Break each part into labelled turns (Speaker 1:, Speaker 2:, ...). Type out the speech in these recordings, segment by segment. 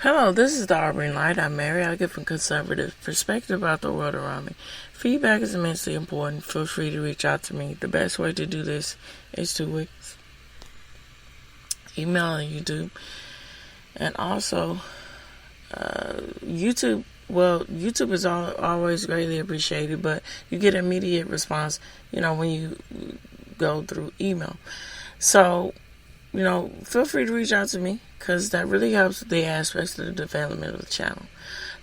Speaker 1: Hello, this is the Auburn Light. I'm Mary. I give a conservative perspective about the world around me. Feedback is immensely important. Feel free to reach out to me. The best way to do this is 2 weeks. Email and YouTube. And also, YouTube. Well, YouTube is always greatly appreciated, but you get immediate response, when you go through email. So, feel free to reach out to me because that really helps with the aspects of the development of the channel.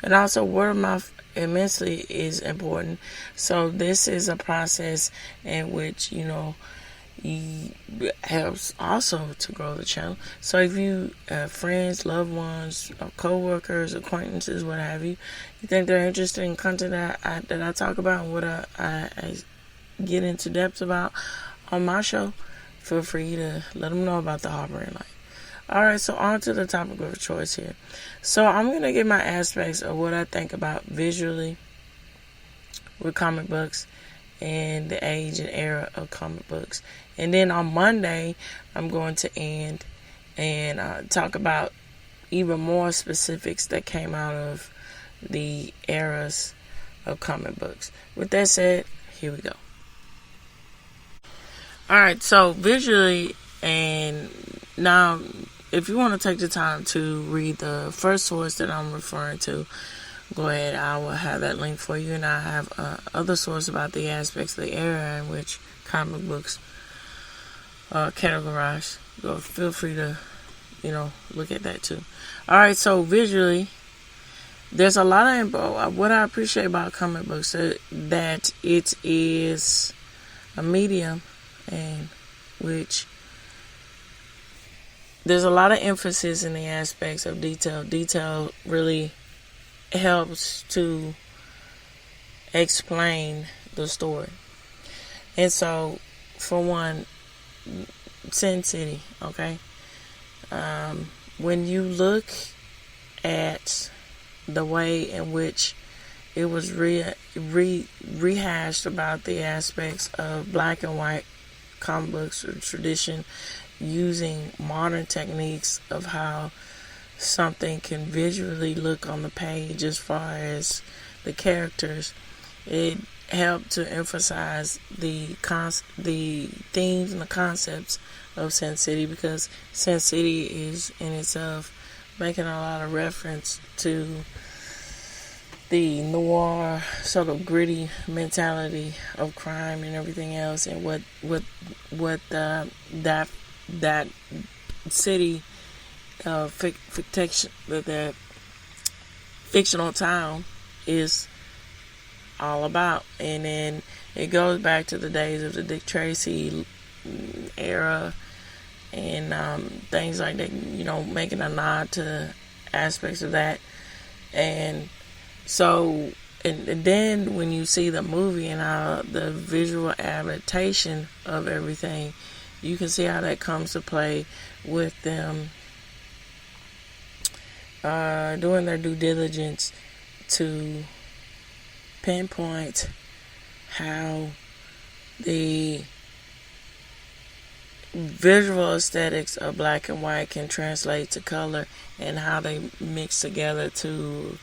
Speaker 1: And also, word of mouth immensely is important. So this is a process in which, helps also to grow the channel. So if you have friends, loved ones, co-workers, acquaintances, what have you, you think they're interested in content that I talk about and what I get into depth about on my show, feel free to let them know about the Auburn Light. Alright, so on to the topic of choice here. So I'm going to give my aspects of what I think about visually with comic books and the age and era of comic books. And then on Monday, I'm going to end and talk about even more specifics that came out of the eras of comic books. With that said, here we go. Alright, so visually, and now if you want to take the time to read the first source that I'm referring to, go ahead. I will have that link for you, and I have other sources about the aspects of the era in which comic books are categorized. So feel free to, look at that too. Alright, so visually, there's a lot of info. What I appreciate about comic books is that it is a medium in which there's a lot of emphasis in the aspects of detail. Detail really helps to explain the story. And so, for one, Sin City, okay? When you look at the way in which it was rehashed about the aspects of black and white comic books or tradition, using modern techniques of how something can visually look on the page as far as the characters, it helped to emphasize the themes and the concepts of Sin City, because Sin City is in itself making a lot of reference to the noir sort of gritty mentality of crime and everything else, and what that city the fictional town is all about. And then it goes back to the days of the Dick Tracy era and things like that, making a nod to aspects of that. And so, and then when you see the movie and how the visual adaptation of everything, you can see how that comes to play with them doing their due diligence to pinpoint how the visual aesthetics of black and white can translate to color, and how they mix together to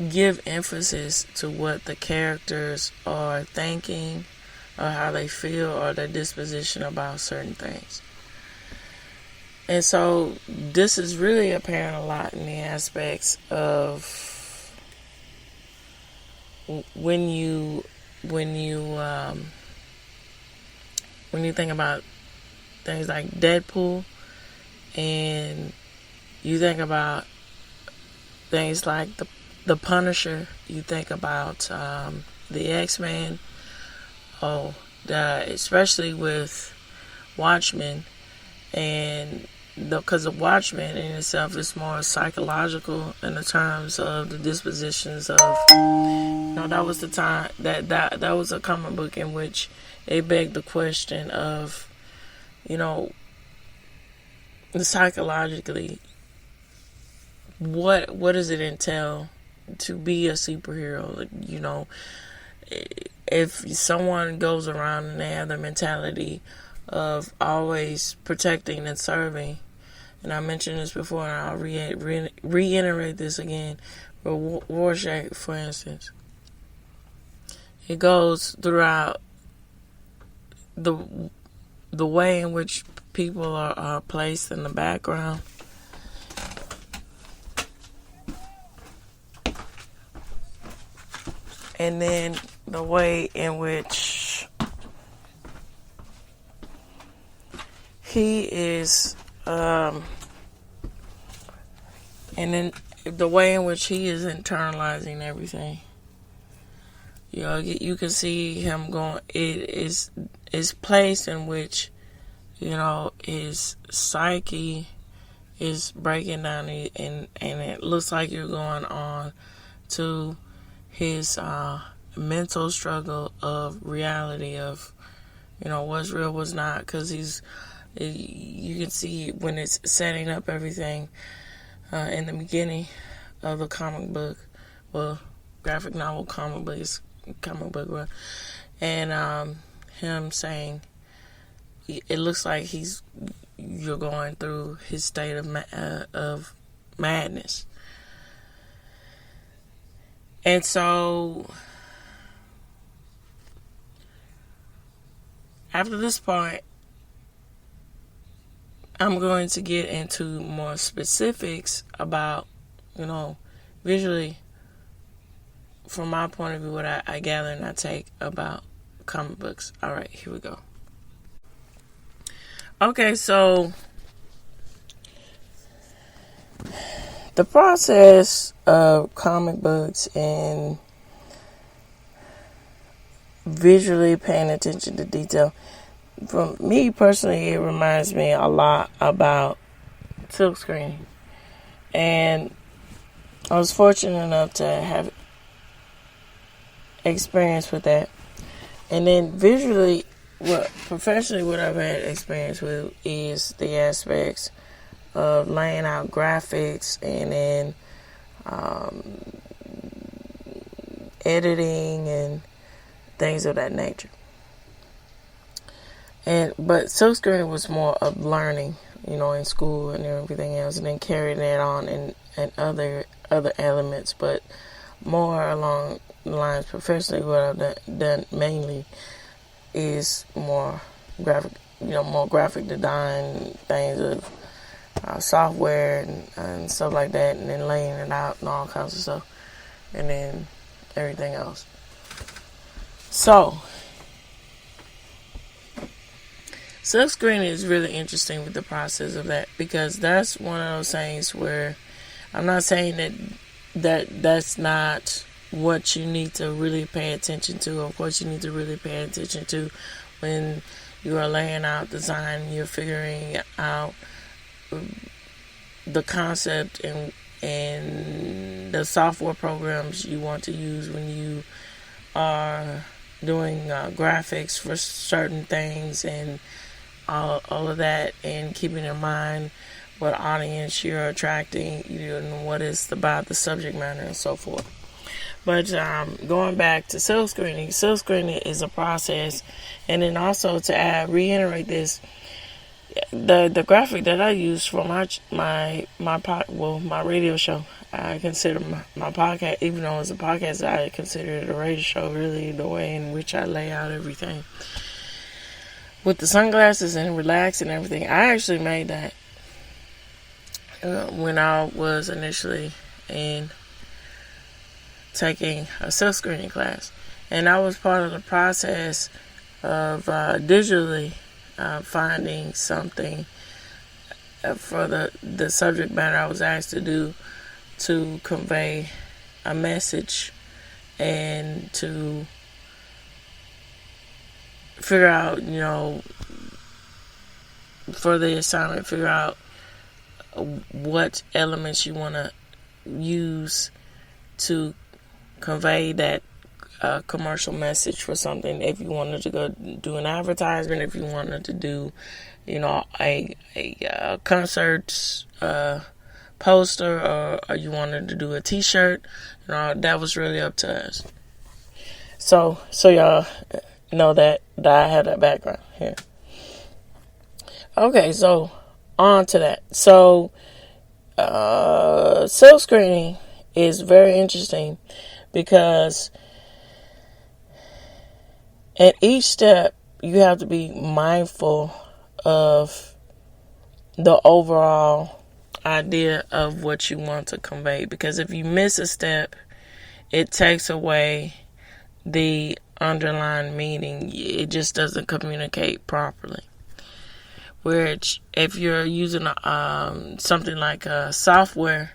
Speaker 1: give emphasis to what the characters are thinking, or how they feel, or their disposition about certain things. And so this is really apparent a lot in the aspects of when you think about things like Deadpool, and you think about things like the Punisher, you think about the X-Men, especially with Watchmen, and because the Watchmen in itself is more psychological in the terms of the dispositions of, that was the time that was a comic book in which it begged the question of, psychologically, what does it entail to be a superhero? If someone goes around and they have the mentality of always protecting and serving, and I mentioned this before, and I'll reiterate this again. For Rorschach, for instance, it goes throughout the way in which people are placed in the background. And then the way in which he is, and then the way in which he is internalizing everything. You know, you can see him going. It is place in which, you know, his psyche is breaking down, and it looks like you're going on to his mental struggle of reality of, you know, what's real, what's not, because you can see when it's setting up everything in the beginning of the comic book, well, graphic novel comic book, and him saying it looks like you're going through his state of madness. And so after this part, I'm going to get into more specifics about, you know, visually, from my point of view, what I gather and I take about comic books. All right, here we go. Okay, so the process of comic books and visually paying attention to detail, for me personally, it reminds me a lot about silk screening. And I was fortunate enough to have experience with that. And then visually, professionally, what I've had experience with is the aspects of laying out graphics and then editing and things of that nature. But silk screening was more of learning, you know, in school and everything else, and then carrying that on in other elements, but more along the lines professionally. What I've done mainly is more graphic design, things of software and stuff like that, and then laying it out and all kinds of stuff, and then everything else. So silk screening is really interesting with the process of that, because that's one of those things where I'm not saying that's not what you need to really pay attention to. Of course, you need to really pay attention to when you are laying out design, you're figuring out the concept and the software programs you want to use when you are doing graphics for certain things, and all of that, and keeping in mind what audience you're attracting, and what is about the subject matter and so forth. But going back to silk screening is a process. And then also to reiterate this, the graphic that I use for my radio show, I consider my podcast, even though it's a podcast, I consider it a radio show, really, the way in which I lay out everything. With the sunglasses and relax and everything, I actually made that when I was initially taking a silk screening class. And I was part of the process of digitally finding something for the subject matter I was asked to do, to convey a message and to figure out, you know, for the assignment, figure out what elements you want to use to convey that commercial message for something. If you wanted to go do an advertisement, if you wanted to do, you know, a concert poster, or you wanted to do a T-shirt, you know, that was really up to us. So y'all know that I had that background here. Okay, so on to that. So, silk screening is very interesting because at each step you have to be mindful of the overall idea of what you want to convey, because if you miss a step, it takes away the underlying meaning. It just doesn't communicate properly. Which, if you're using something like a software,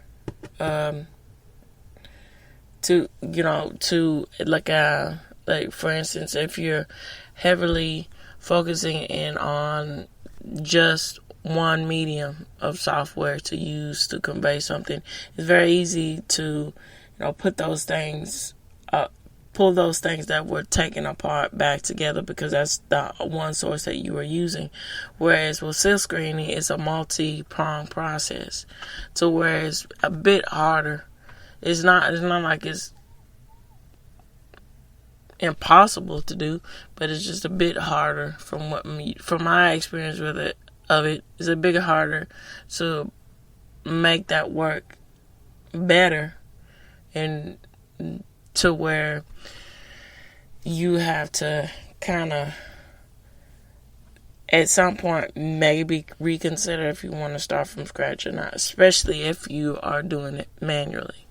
Speaker 1: to like for instance, if you're heavily focusing in on just one medium of software to use to convey something, it's very easy to put those things pull those things that were taken apart back together, because that's the one source that you were using. Whereas with silk screening, it's a multi-pronged process, to where it's a bit harder. It's not like it's impossible to do, but it's just a bit harder from my experience with it. It's a bit harder to make that work better, and to where you have to kind of at some point maybe reconsider if you want to start from scratch or not, especially if you are doing it manually.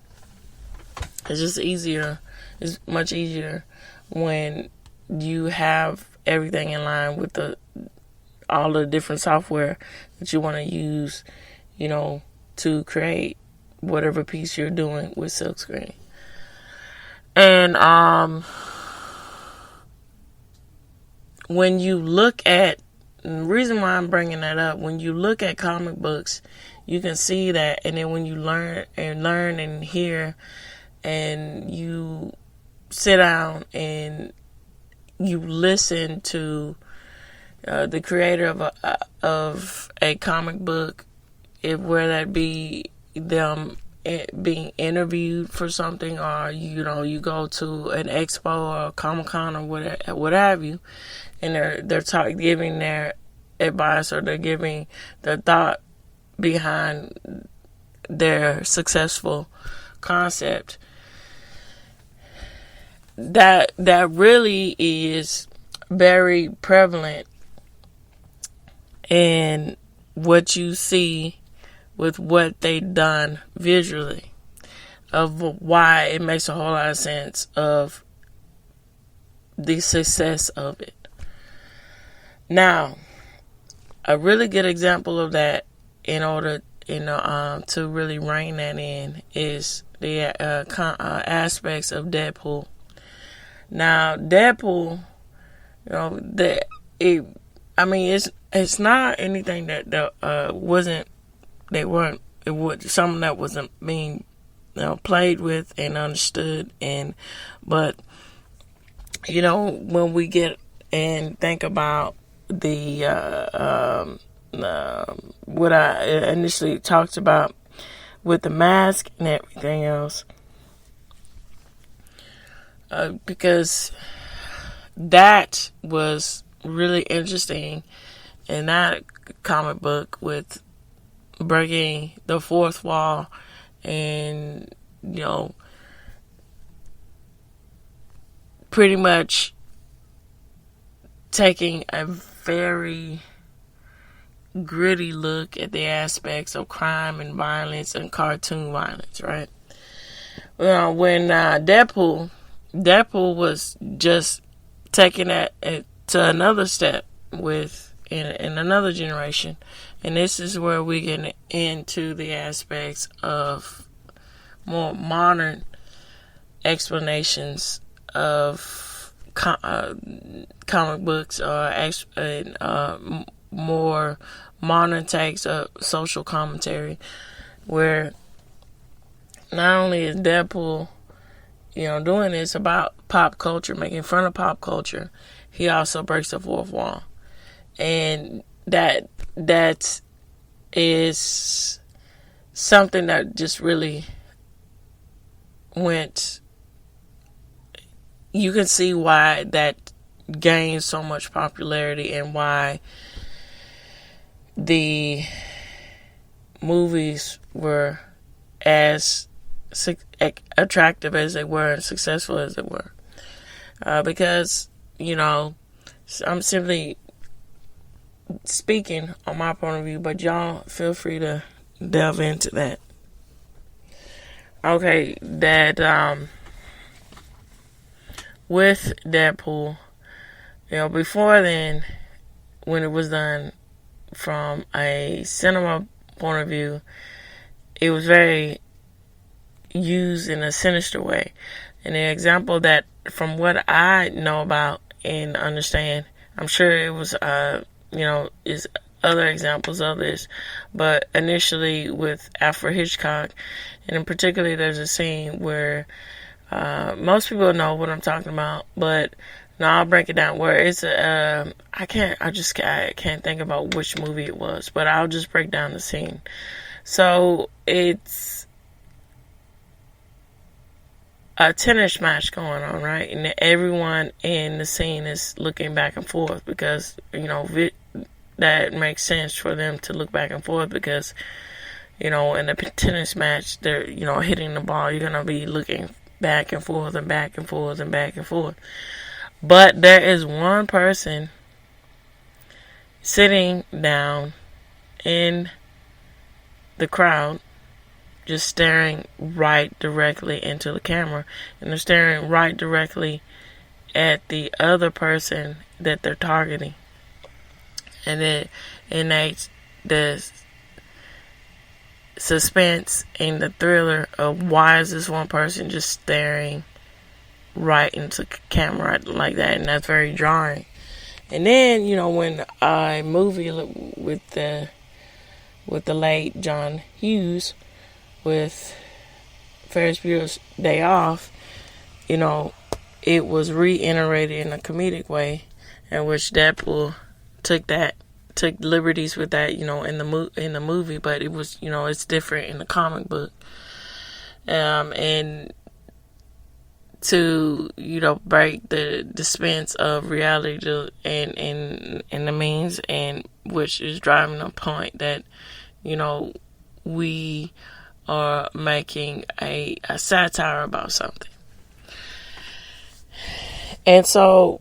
Speaker 1: It's just easier. It's much easier when you have everything in line with all the different software that you want to use, to create whatever piece you're doing with silk screening. And when you look at, the reason why I'm bringing that up, when you look at comic books, you can see that. And then when you learn and hear, and you sit down and you listen to the creator of a comic book, whether that be them being interviewed for something, or you go to an expo or a Comic-Con or what have you, and they're giving their advice, or they're giving their thought behind their successful concept. That really is very prevalent in what you see with what they've done visually, of why it makes a whole lot of sense of the success of it. Now, a really good example of that, in order to really rein that in, is the aspects of Deadpool. Now, Deadpool, it's not anything that wasn't. Something that wasn't being played with and understood, but when we get and think about what I initially talked about with the mask and everything else, because that was really interesting in that comic book, with breaking the fourth wall and pretty much taking a very gritty look at the aspects of crime and violence and cartoon violence, right? Well, when Deadpool was just taking that to another step in another generation. And this is where we get into the aspects of more modern explanations of comic books, or more modern takes of social commentary, where not only is Deadpool, doing this about pop culture, making fun of pop culture, he also breaks the fourth wall. And that is something that just really went. You can see why that gained so much popularity, and why the movies were as attractive as they were and successful as they were. Because, I'm simply speaking on my point of view, but y'all feel free to delve into that. Okay, that with Deadpool, before then, when it was done from a cinema point of view, it was very used in a sinister way. And the example that, from what I know about and understand, I'm sure it was, is other examples of this, but initially with Alfred Hitchcock, and in particular, there's a scene where most people know what I'm talking about, but now I'll break it down. Where it's I can't think about which movie it was, but I'll just break down the scene. So it's a tennis match going on, right? And everyone in the scene is looking back and forth because, that makes sense for them to look back and forth because, in a tennis match, they're, hitting the ball. You're going to be looking back and forth and back and forth and back and forth. But there is one person sitting down in the crowd, just staring right directly into the camera, and they're staring right directly at the other person that they're targeting. And the suspense and the thriller of why is this one person just staring right into the camera like that, and that's very jarring. And then, when a movie with the late John Hughes, with Ferris Bueller's Day Off, it was reiterated in a comedic way, in which Deadpool took liberties with that, in the movie, but it was, it's different in the comic book, and to break the dispense of reality and the means, and which is driving the point that we are making a satire about something. And so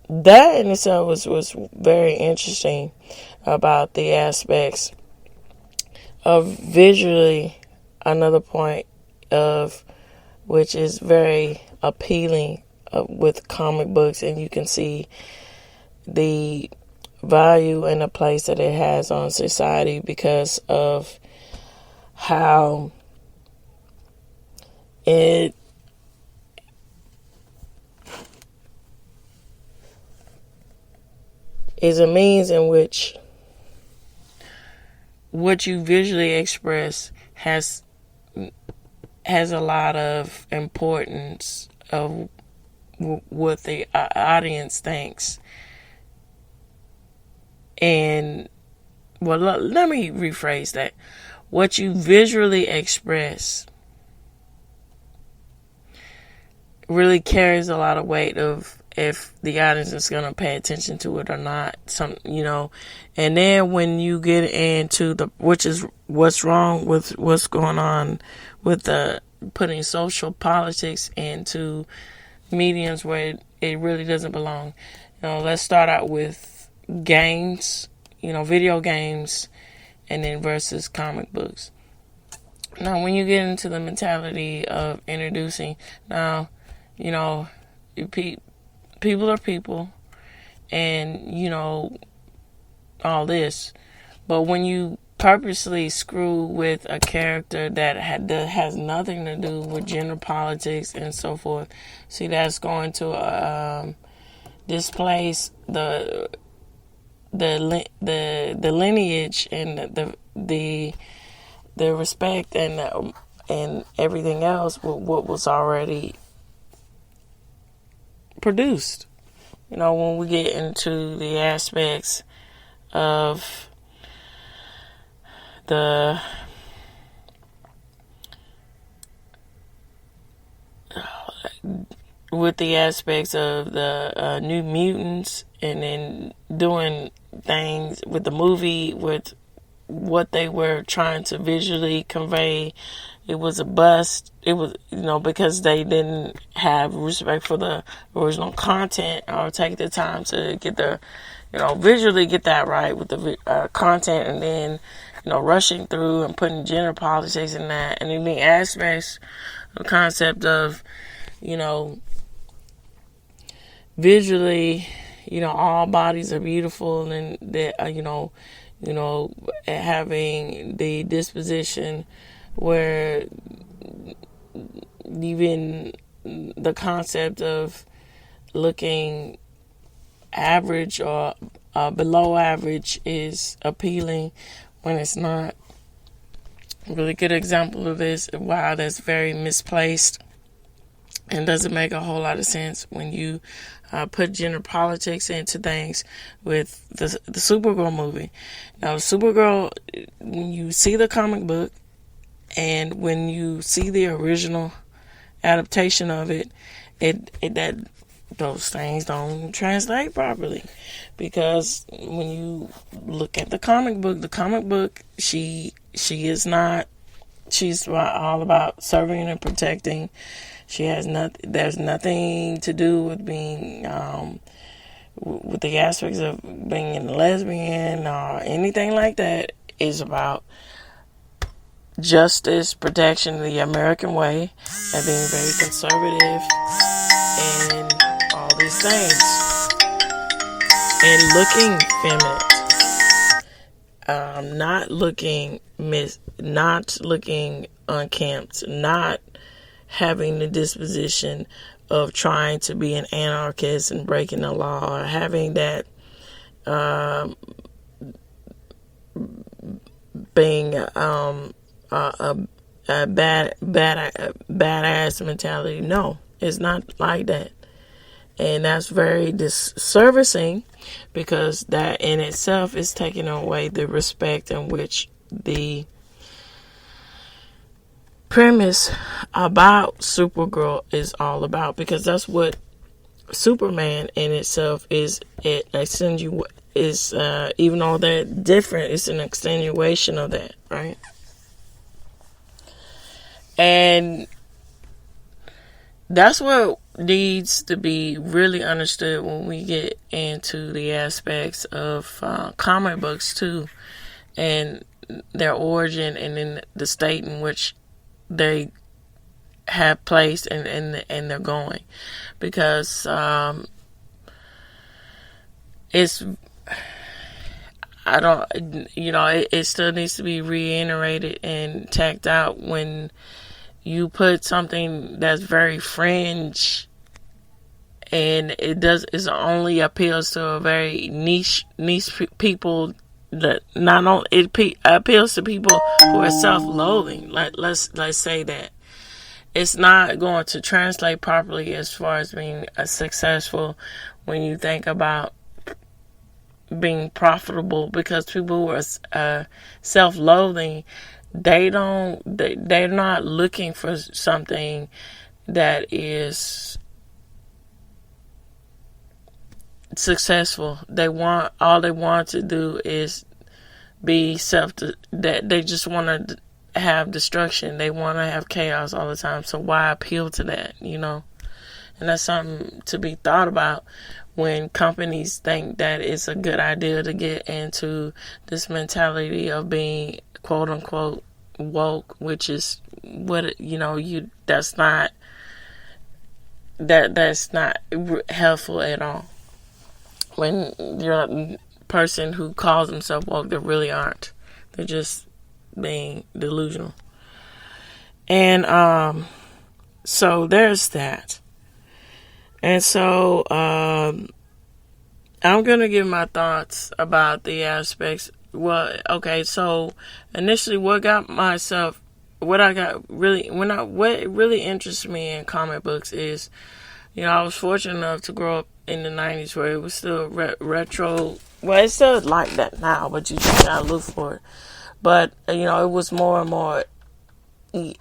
Speaker 1: that in itself was very interesting about the aspects of visually. Another point of which is very appealing with comic books, and you can see the value and the place that it has on society because of how it is a means in which what you visually express has a lot of importance of what the audience thinks. And, well, let me rephrase that. What you visually express really carries a lot of weight of if the audience is going to pay attention to it or not. And then when you get into which is what's wrong with what's going on with putting social politics into mediums where it really doesn't belong. Let's start out with games, video games, and then versus comic books. Now, when you get into the mentality of introducing, people are people, and all this, but when you purposely screw with a character that has nothing to do with gender politics and so forth, see, that's going to displace the lineage and the respect and everything else with what was already produced. When we get into the aspects of with the aspects of the New Mutants, and then doing things with the movie with what they were trying to visually convey. It was a bust. It was, because they didn't have respect for the original content or take the time to get the, visually get that right with the content, and then, rushing through and putting gender politics in that, and then the aspects, the concept of, visually, all bodies are beautiful, and that, having the disposition where even the concept of looking average or below average is appealing when it's not. A really good example of this, wow, that's very misplaced and doesn't make a whole lot of sense when you put gender politics into things with the Supergirl movie. Now, Supergirl, when you see the comic book and when you see the original adaptation of it, that those things don't translate properly, because when you look at the comic book, she is not. She's all about serving and protecting. She has nothing. There's nothing to do with being with the aspects of being a lesbian or anything like that. It's about justice, protection, the American way, and being very conservative and all these things, and looking feminine, not looking unkempt, not having the disposition of trying to be an anarchist and breaking the law, or having that being a badass mentality. No, it's not like that. And that's very disservicing, because that in itself is taking away the respect in which the premise about Supergirl is all about, because that's what Superman in itself is. It is even though they're different, it's an extenuation of that, right? And that's what needs to be really understood when we get into the aspects of comic books too, and their origin, and in the state in which they have placed and they're going, because it's, I don't, it still needs to be reiterated and tacked out when you put something that's very fringe, and it only appeals to a very niche people, that not only it appeals to people who are self-loathing. Let's say that it's not going to translate properly as far as being successful when you think about being profitable, because people who are self-loathing, they're not looking for something that is successful. All they want to do is be that they just want to have destruction. They want to have chaos all the time. So why appeal to that, And that's something to be thought about when companies think that it's a good idea to get into this mentality of being quote unquote woke, which is what that's not helpful at all. When you're a person who calls themselves woke, they really aren't. They're just being delusional. And so there's that. And so I'm going to give my thoughts about the aspects. Well, okay, so initially what really interests me in comic books is, I was fortunate enough to grow up in the 90s where it was still retro. Well, it's still like that now, but you just gotta look for it. But, it was more and more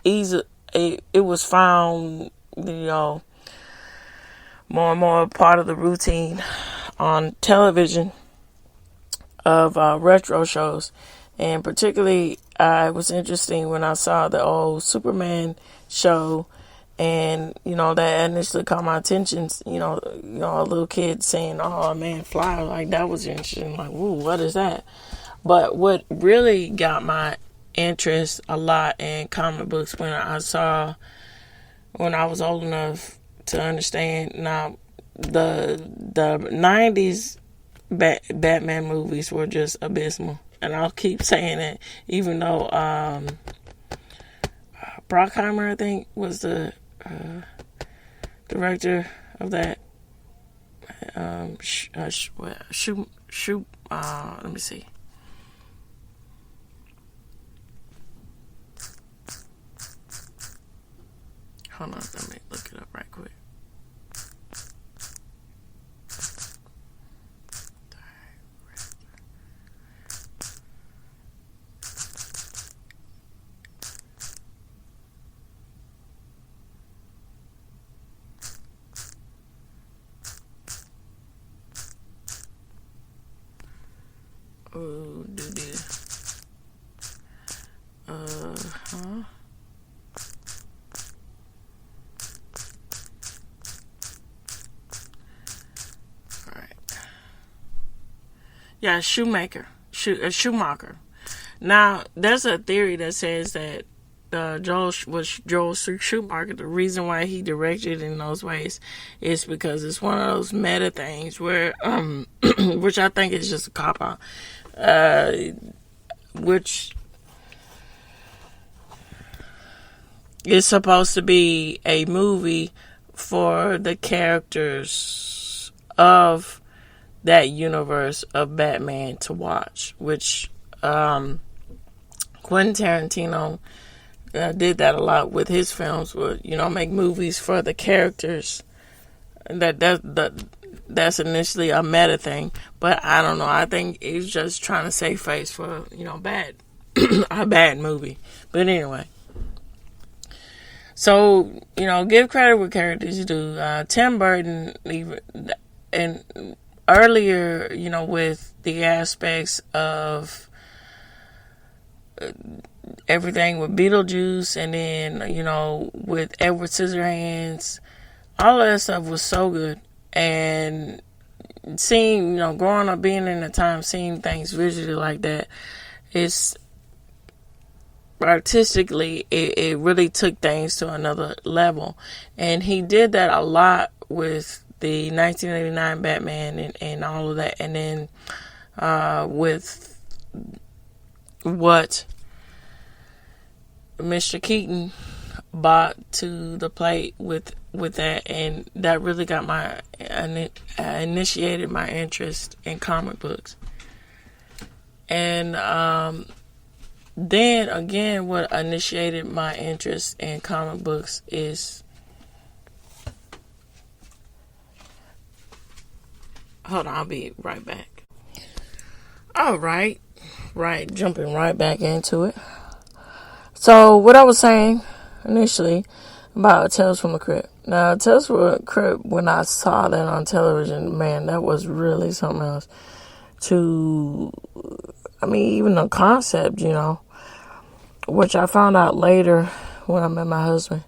Speaker 1: easy. It was found, more and more part of the routine on television of retro shows. And particularly, it was interesting when I saw the old Superman show, and that initially caught my attention. A little kid saying, "Oh man, fly!" Like that was interesting. Like, "Ooh, what is that?" But what really got my interest a lot in comic books when I was old enough to understand. Now, the '90s Batman movies were just abysmal, and I'll keep saying it, even though Brockheimer, I think, was the director of that. Let me see. Hold on, let me look it up right quick. Oh, Alright. Yeah, Schumacher. Now, there's a theory that says that Joel Schumacher, the reason why he directed in those ways is because it's one of those meta things where, which I think is just a cop-out, which is supposed to be a movie for the characters of that universe of Batman to watch, which Quentin Tarantino did that a lot with his films, would make movies for the characters. That's initially a meta thing, but I don't know. I think he's just trying to save face for bad a bad movie. But anyway, so give credit where credit is due. Tim Burton, and earlier, with the aspects of everything with Beetlejuice, and then with Edward Scissorhands, all of that stuff was so good. And seeing, growing up, being in the time, seeing things visually like that, it's artistically, it really took things to another level. And he did that a lot with the 1989 Batman and all of that. And then with what Mr. Keaton brought to the plate with that, and that really got initiated my interest in comic books. And then again, what initiated my interest in comic books is, hold on, I'll be right back. All right, jumping right back into it. So what I was saying initially about Tales from the Crypt. Now, Tales from the Crypt, when I saw that on television, man, that was really something else. Even the concept, which I found out later when I met my husband,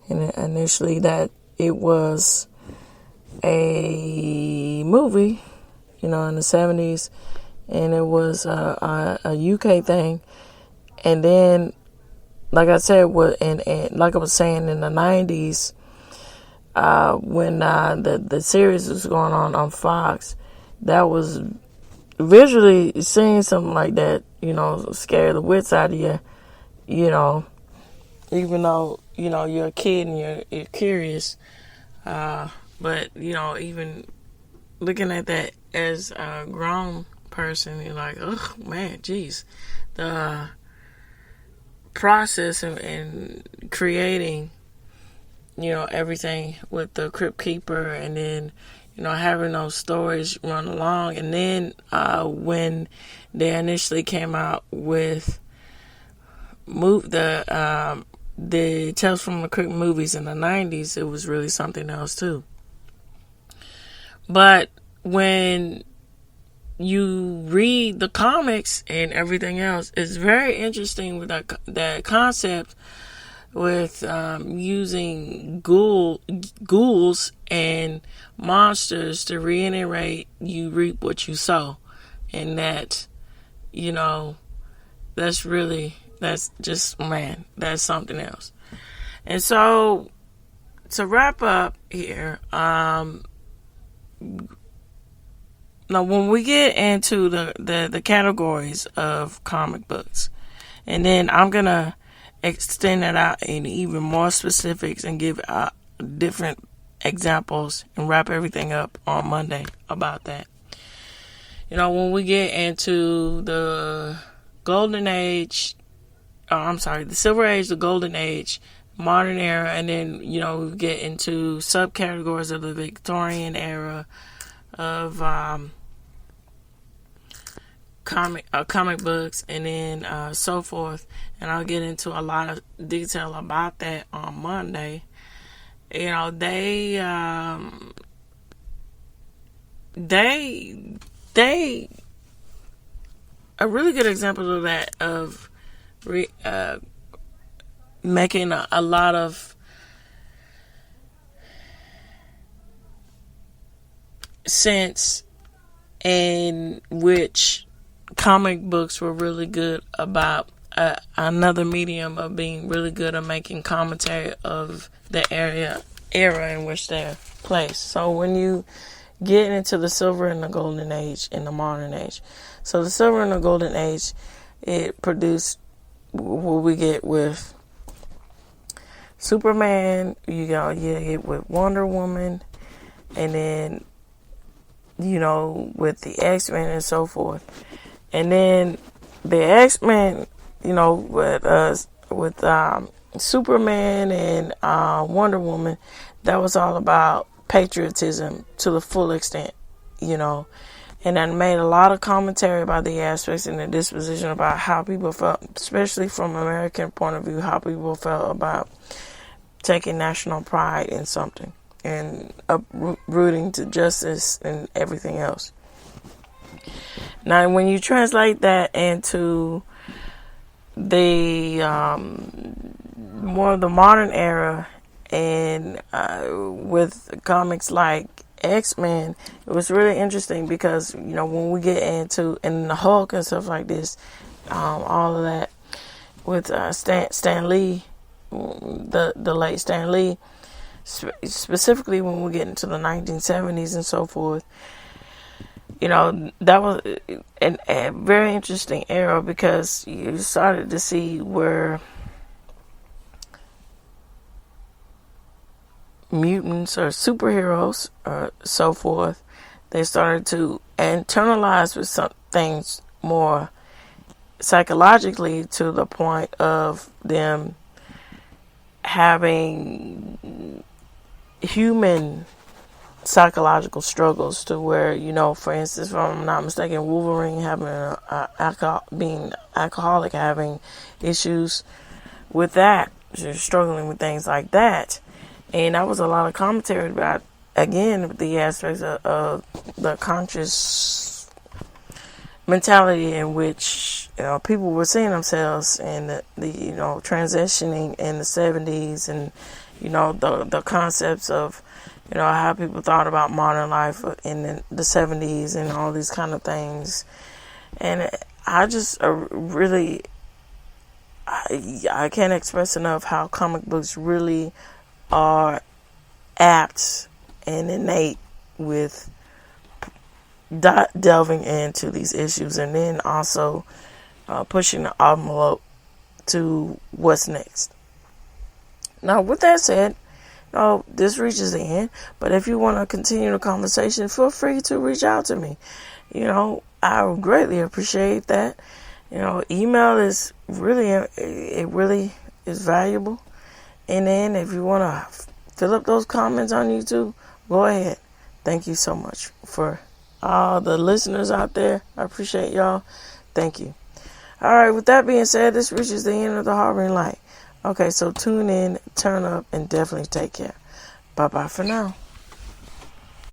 Speaker 1: and initially that it was a movie, in the 70s, and it was a UK thing. And then, like I said, and like I was saying, in the 90s, when the series was going on Fox, that was visually seeing something like that, scare the wits out of you, even though, you're a kid and you're curious. But, even looking at that as a grown person, you're like, oh, man, geez. The process and creating, everything with the Crypt Keeper, and then, having those stories run along. And then when they initially came out with the Tales from the Crypt movies in the 90s, it was really something else too. But when you read the comics and everything else, it's very interesting with that concept with using ghouls and monsters to reiterate you reap what you sow. And that, that's just, man, that's something else. And so, to wrap up here, now when we get into the categories of comic books, and then I'm going to extend that out in even more specifics and give different examples and wrap everything up on Monday about that. When we get into the Golden Age, the Silver Age, the Golden Age, Modern Era, and then, we get into subcategories of the Victorian era of comic books, and then so forth. And I'll get into a lot of detail about that on Monday. They a really good example of that, of making a lot of sense, in which comic books were really good about another medium of being really good at making commentary of the era in which they're placed. So when you get into the Silver and the Golden Age and the Modern Age, so the Silver and the Golden Age, it produced what we get with Superman, you get with Wonder Woman, and then with the X-Men and so forth. And then the X-Men, with Superman and Wonder Woman, that was all about patriotism to the full extent, and that made a lot of commentary about the aspects and the disposition about how people felt, especially from an American point of view, how people felt about taking national pride in something and uprooting to justice and everything else. Now, when you translate that into the more of the modern era, and with comics like X-Men, it was really interesting because when we get into the Hulk and stuff like this, all of that with Stan Lee, the late Stan Lee, specifically when we get into the 1970s and so forth. That was a very interesting era, because you started to see where mutants or superheroes or so forth, they started to internalize with some things more psychologically, to the point of them having human psychological struggles, to where, for instance, if I'm not mistaken, Wolverine having being alcoholic, having issues with that, struggling with things like that. And that was a lot of commentary about, again, the aspects of the conscious mentality in which people were seeing themselves, and the transitioning in the 70s, and the concepts of how people thought about modern life in the 70s and all these kind of things. And I just really, I can't express enough how comic books really are apt and innate with delving into these issues, and then also pushing the envelope to what's next. Now, with that said, this reaches the end, but if you want to continue the conversation, feel free to reach out to me. I would greatly appreciate that. Email is really is valuable. And then if you want to fill up those comments on YouTube, go ahead. Thank you so much for all the listeners out there. I appreciate y'all. Thank you. All right, with that being said, this reaches the end of the Harboring Light. Okay, so tune in, turn up, and definitely take care. Bye-bye for now.